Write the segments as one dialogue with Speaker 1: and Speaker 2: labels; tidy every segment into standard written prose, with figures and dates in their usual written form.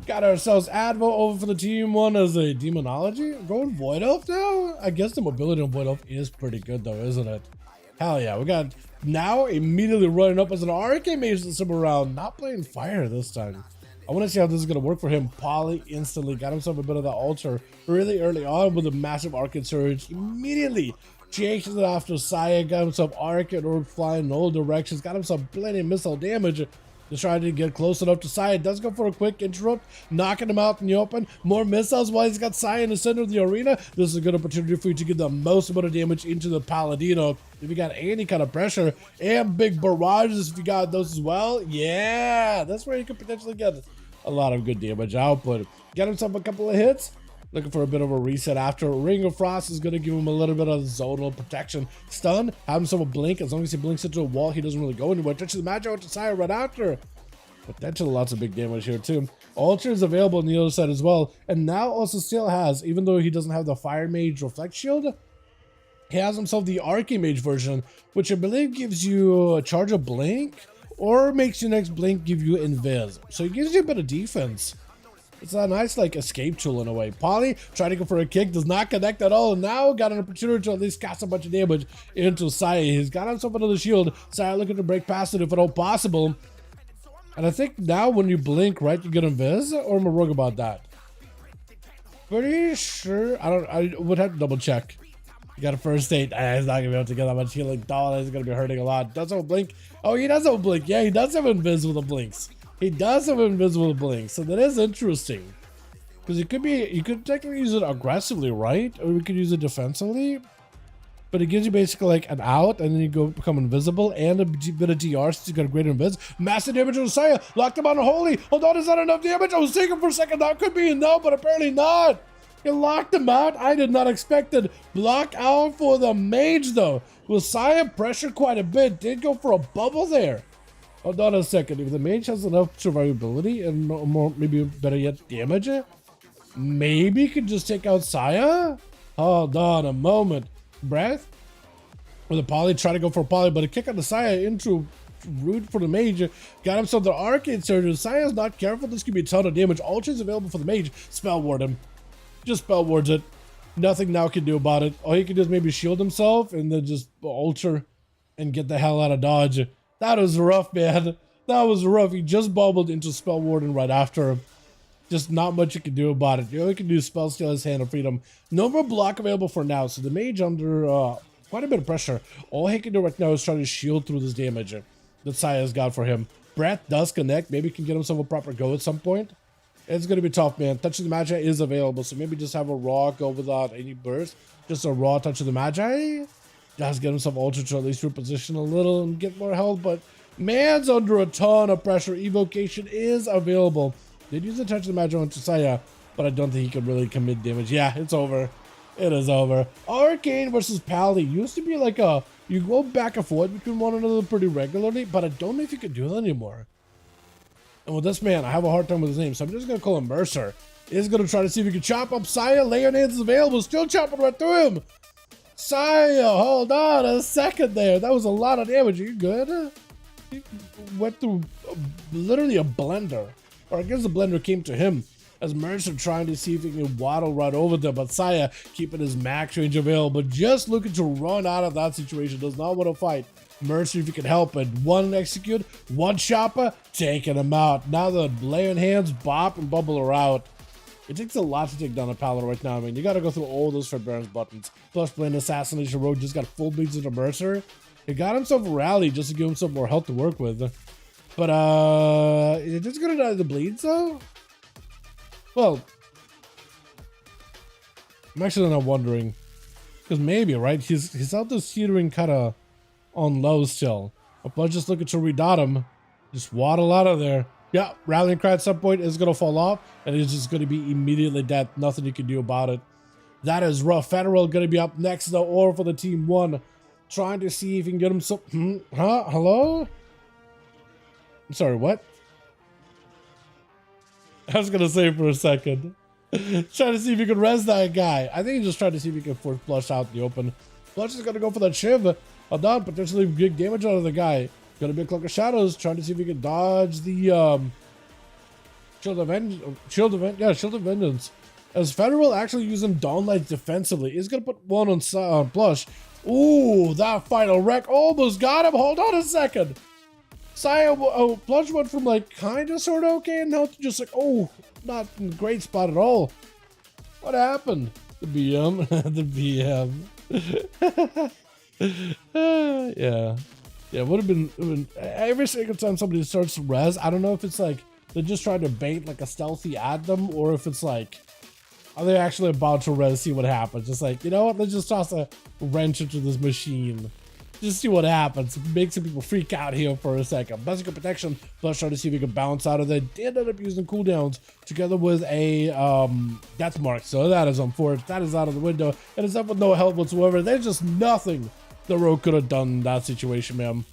Speaker 1: Got ourselves Advo over for the team one as a Demonology. Going Void Elf now? I guess the mobility on Void Elf is pretty good though, isn't it? Hell yeah, we got now immediately running up as an Arcane Mage this time around, not playing Fire this time. I want to see how this is going to work for him. Poly instantly got himself a bit of the altar really early on with a massive Arcane Surge. Immediately chases it after Saya, got himself Arcane Orb flying in all directions, got himself plenty of missile damage. Just trying to get close enough to Saya. Does go for a quick interrupt, knocking him out in the open. More missiles while he's got Saya in the center of the arena. This is a good opportunity for you to get the most amount of damage into the Paladino. If you got any kind of pressure and big barrages, if you got those as well, yeah, that's where you could potentially get a lot of good damage output. Get himself a couple of hits. Looking for a bit of a reset after. Ring of Frost is going to give him a little bit of zonal protection. Stun, have himself a blink. As long as he blinks into a wall, he doesn't really go anywhere. Touches the Magi to Sire right after. Potentially lots of big damage here too. Altar is available on the other side as well. And now also still has, even though he doesn't have the Fire Mage Reflect Shield, he has himself the Arcane Mage version, which I believe gives you a charge of blink or makes your next blink give you invis. So it gives you a bit of defense. It's a nice like escape tool in a way. Poly trying to go for a kick, does not connect at all. Now got an opportunity to at least cast a bunch of damage into Saya. He's got himself another shield. Saya looking to break past it if at all possible. And I think now when you blink, right, you get invis, or am I wrong about that? Pretty sure. I would have to double check. You got a first aid. He's not gonna be able to get that much healing. Dollar is gonna be hurting a lot. Does have a blink? Oh, he does have a blink. Yeah, he does have invis with the blinks. He does have invisible blink, so that is interesting. Because you could technically use it aggressively, right? Or we could use it defensively. But it gives you basically like an out, and then you go become invisible, and a bit of DR since you got a greater invis. Massive damage on Saya. Locked him on a holy. Hold on, is that enough damage? I was thinking for a second that could be no, but apparently not. You locked him out. I did not expect it. Block out for the mage though. With Saya pressure quite a bit. Did go for a bubble there. Hold on a second. If the mage has enough survivability and more, maybe better yet, damage, maybe could just take out Saya. Hold on a moment. Breath. With the poly, try to go for a poly, but a kick on the Saya into root for the mage. Got himself the Arcane Surge. Saya's not careful. This could be a ton of damage. Ultra is available for the mage. Spell ward him. Just spell wards it. Nothing now can do about it. All he can do is maybe shield himself and then just ultra and get the hell out of dodge. That was rough, man. That was rough. He just bubbled into Spell Warden right after him. Just not much you can do about it. All you can do is Spell Steal his Hand of Freedom. No more block available for now, so the mage under quite a bit of pressure. All he can do right now is try to shield through this damage that Saya's got for him. Breath does connect. Maybe he can get himself a proper go at some point. It's going to be tough, man. Touch of the Magi is available, so maybe just have a raw go without any burst. Just a raw Touch of the Magi. Just get himself ultra to at least reposition a little and get more health, but man's under a ton of pressure. Evocation is available. Did use the Touch of the Magi on Saya, but I don't think he can really commit damage. Yeah, it's over. It is over. Arcane versus Pally used to be like you go back and forth between one another pretty regularly, but I don't know if you can do that anymore. And with this man, I have a hard time with his name, so I'm just going to call him Mercer. He's going to try to see if he can chop up Saya. Layered Hands is available. Still chopping right through him. Saya, hold on a second there. That was a lot of damage. Are you good? He went through literally a blender. Or I guess the blender came to him. As Mercer trying to see if he can waddle right over there. But Saya keeping his max range available. Just looking to run out of that situation. Does not want to fight. Mercy, if you can help it. One execute, one chopper, taking him out. Now the Layered Hands bop and bubble are out. It takes a lot to take down a Paladin right now. I mean, you got to go through all those Fred Baron's buttons. Plus, playing Assassination Road just got full bleeds into Mercer. He got himself a rally just to give himself more health to work with. But, is it just going to die of the bleeds, though? Well, I'm actually not wondering. Because maybe, right? He's out there teetering kind of on low still. But just looking to redot him. Just waddle out of there. Yeah, Rallying Cry at some point is going to fall off, and he's just going to be immediately dead. Nothing you can do about it. That is rough. Federal going to be up next, though, or for the team one. Trying to see if he can get him some... Huh? Hello? I'm sorry, what? I was going to say for a second. Trying to see if he can res that guy. I think he's just trying to see if he can force Flush out in the open. Flush is going to go for that Shiv. Hold on, potentially big damage out of the guy. Gonna be a Cloak of Shadows, trying to see if he can dodge the Shield of Vengeance. As Federal actually using Dawnlight defensively, he's gonna put one on Blush. Ooh, that final wreck almost got him. Hold on a second. Blush went from like kinda sorta okay and now to just like, oh, not in a great spot at all. What happened? The BM, the BM. Yeah. Yeah, it would have been every single time somebody starts to res, I don't know if it's like they're just trying to bait like a stealthy at them, or if it's like, are they actually about to res, see what happens? Just like, you know what, let's just toss a wrench into this machine. Just see what happens. Make some people freak out here for a second. Basic protection, let's try to see if we can bounce out of there. Did end up using cooldowns together with a death mark, so that is unfortunate. That is out of the window, and it's up with no help whatsoever. There's just nothing the rogue could have done in that situation, man.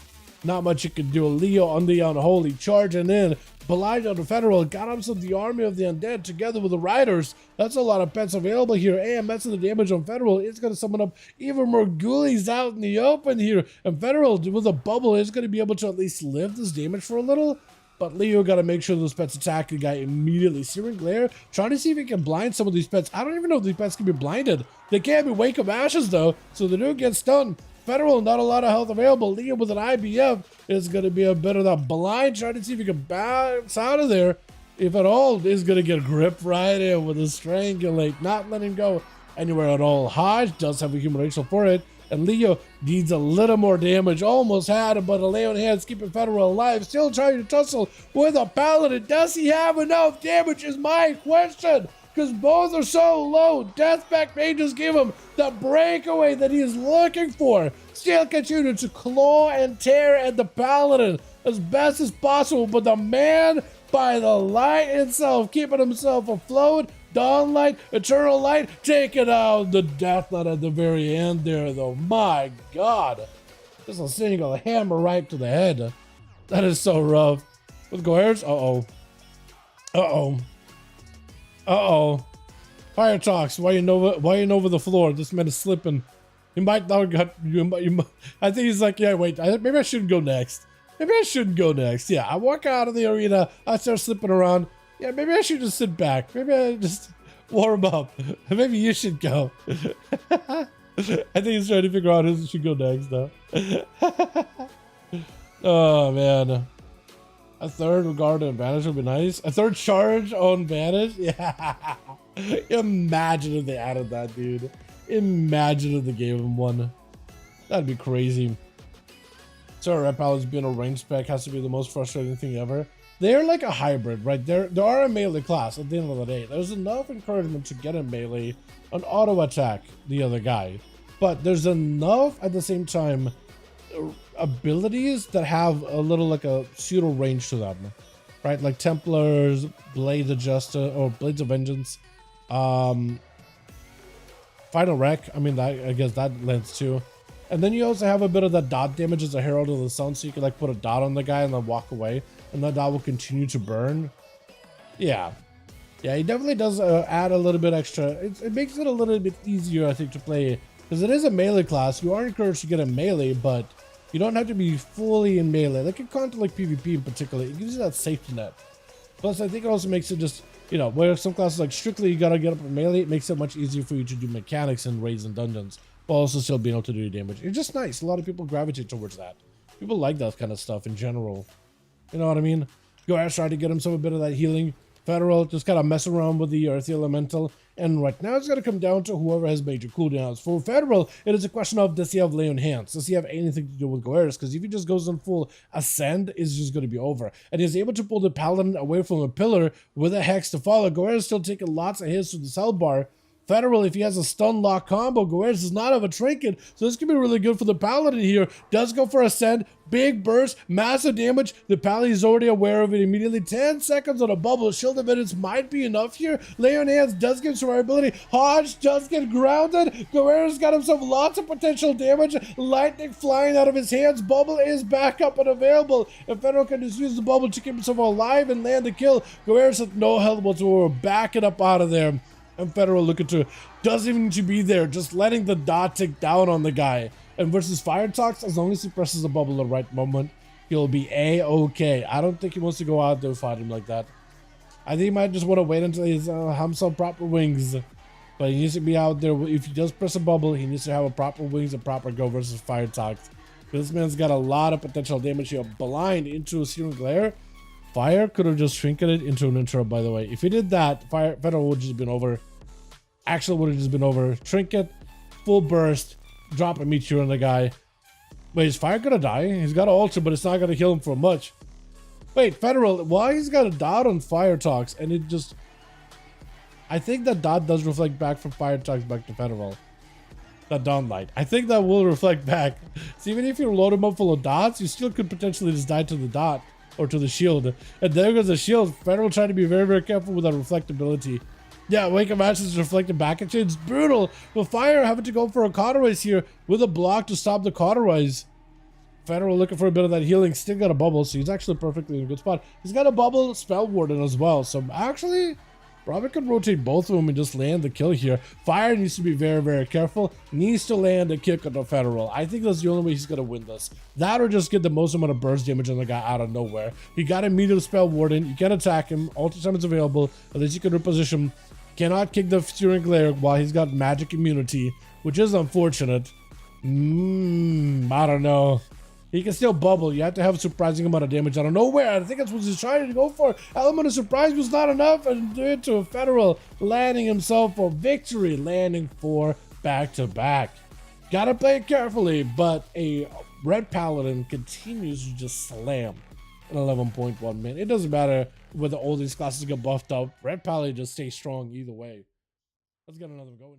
Speaker 1: Not much you can do. Leo on the unholy charging in. Blind on the Federal got himself the army of the undead together with the riders. That's a lot of pets available here. AMS and the damage on Federal is going to summon up even more ghoulies out in the open here. And Federal with a bubble is going to be able to at least live this damage for a little. But Leo got to make sure those pets attack the guy immediately. Searing Glare, trying to see if he can blind some of these pets. I don't even know if these pets can be blinded. They can't be Wake of Ashes though, so they do get stunned. Federal, not a lot of health available. Leo with an IBF is going to be a bit of that blind, trying to see if he can bounce out of there. If at all, is going to get gripped right in with a strangulate, not letting go anywhere at all. Hodge does have accumulation for it, and Leo needs a little more damage. Almost had it, but a lay on hands keeping Federal alive. Still trying to tussle with a Paladin. Does he have enough damage is my question, because both are so low. Deathback may just give him the breakaway that he is looking for. Still continue to claw and tear at the Paladin as best as possible, but the man by the light itself, keeping himself afloat. Dawnlight, Eternal Light, taking out the Death Knight at the very end there, though. My God. Just a single hammer right to the head. That is so rough. With Goers, Fire Talks, why you over the floor? This man is slipping. He might not got you. I think he's like, yeah, wait, maybe I shouldn't go next. Maybe I shouldn't go next. Yeah, I walk out of the arena, I start slipping around. Yeah, maybe I should just sit back. Maybe I just warm up. Maybe you should go. I think he's trying to figure out who should go next, though. Oh, man. A third regard and Vanish would be nice. A third charge on Vanish? Yeah. Imagine if they added that, dude. Imagine if they gave him one. That'd be crazy. So Red Paladins being a range spec has to be the most frustrating thing ever. They're like a hybrid, right? They are a melee class at the end of the day. There's enough encouragement to get a melee, an auto attack the other guy. But there's enough at the same time abilities that have a little like a pseudo range to them, right? Like Templars, Blades of Justice, or Blades of Vengeance, Final Wreck. I mean, that, I guess that lends too. And then you also have a bit of that dot damage as a Herald of the Sun, so you can like put a dot on the guy and then walk away, and that dot will continue to burn. Yeah, he definitely does add a little bit extra. It makes it a little bit easier, I think, to play, because it is a melee class. You are encouraged to get a melee, but you don't have to be fully in melee. Like in content like PvP in particular, it gives you that safety net. Plus, I think it also makes it just, you know, where some classes like strictly you gotta get up in melee, it makes it much easier for you to do mechanics and raids and dungeons, but also still being able to do damage. It's just nice. A lot of people gravitate towards that. People like that kind of stuff in general. You know what I mean? Goash tried to get himself a bit of that healing. Federal just kind of mess around with the Earthy Elemental. And right now it's going to come down to whoever has major cooldowns. For Federal, it is a question of, does he have lay on hands? Does he have anything to do with Goeris? Because if he just goes on full Ascend, it's just going to be over. And he's able to pull the Paladin away from a pillar with a Hex to follow. Goeris still taking lots of hits to the cell bar. Federal, if he has a stun lock combo, Goeris does not have a trinket, so this could be really good for the Paladin here. Does go for Ascend, big burst, massive damage. The Paladin is already aware of it immediately. 10 seconds on a bubble. Shield of Vengeance might be enough here. Lay on hands does get survivability. Hodge does get grounded. Goeris got himself lots of potential damage. Lightning flying out of his hands. Bubble is back up and available. And Federal can just use the bubble to keep himself alive and land the kill. Goeris has no health whatsoever. Back it up out of there. And Federal looking to, doesn't even need to be there, just letting the dot tick down on the guy. And versus Fire Talks, as long as he presses the bubble at the right moment, he'll be A-okay. I don't think he wants to go out there and fight him like that. I think he might just want to wait until he's himself proper wings. But he needs to be out there. If he does press a bubble, he needs to have a proper wings and proper go versus fire talks. This man's got a lot of potential damage here. Blind into a Searing Glare. Fire could have just trinketed into an intro, by the way. If he did that, Federal would have just been over. Axel would have just been over. Trinket, full burst, drop a meteor on the guy. Wait, is Fire gonna die? He's got an ultra, but it's not gonna heal him for much. Wait, Federal, why he's got a dot on Fire Talks and it just... I think that dot does reflect back from Fire Talks back to Federal. That dawn light. I think that will reflect back. So even if you load him up full of dots, you still could potentially just die to the dot or to the shield. And there goes the shield. Federal trying to be very, very careful with that reflectability. Yeah, Wake of Ashes is reflected back at you. It's brutal. But Fire having to go for a cauterize here with a block to stop the cauterize. Federal looking for a bit of that healing. Still got a bubble, so he's actually perfectly in a good spot. He's got a bubble spell warden as well. So actually, probably could rotate both of them and just land the kill here. Fire needs to be very, very careful. Needs to land a kick on the Federal. I think that's the only way he's going to win this. That or just get the most amount of burst damage on the guy out of nowhere. He got a medium spell warden. You can attack him. Ultra time is available. At least you can reposition. Cannot kick the Searing Glare while he's got magic immunity, which is unfortunate. I don't know. He can still bubble. You have to have a surprising amount of damage out of nowhere. I think that's what he's trying to go for. Element of surprise was not enough, and do it to a Federal, landing himself for victory, landing 4 back-to-back. Gotta play it carefully, but a Red Paladin continues to just slam an 11.1 minute. It doesn't matter whether all these classes get buffed up. Red Paladin just stays strong either way. Let's get another going here.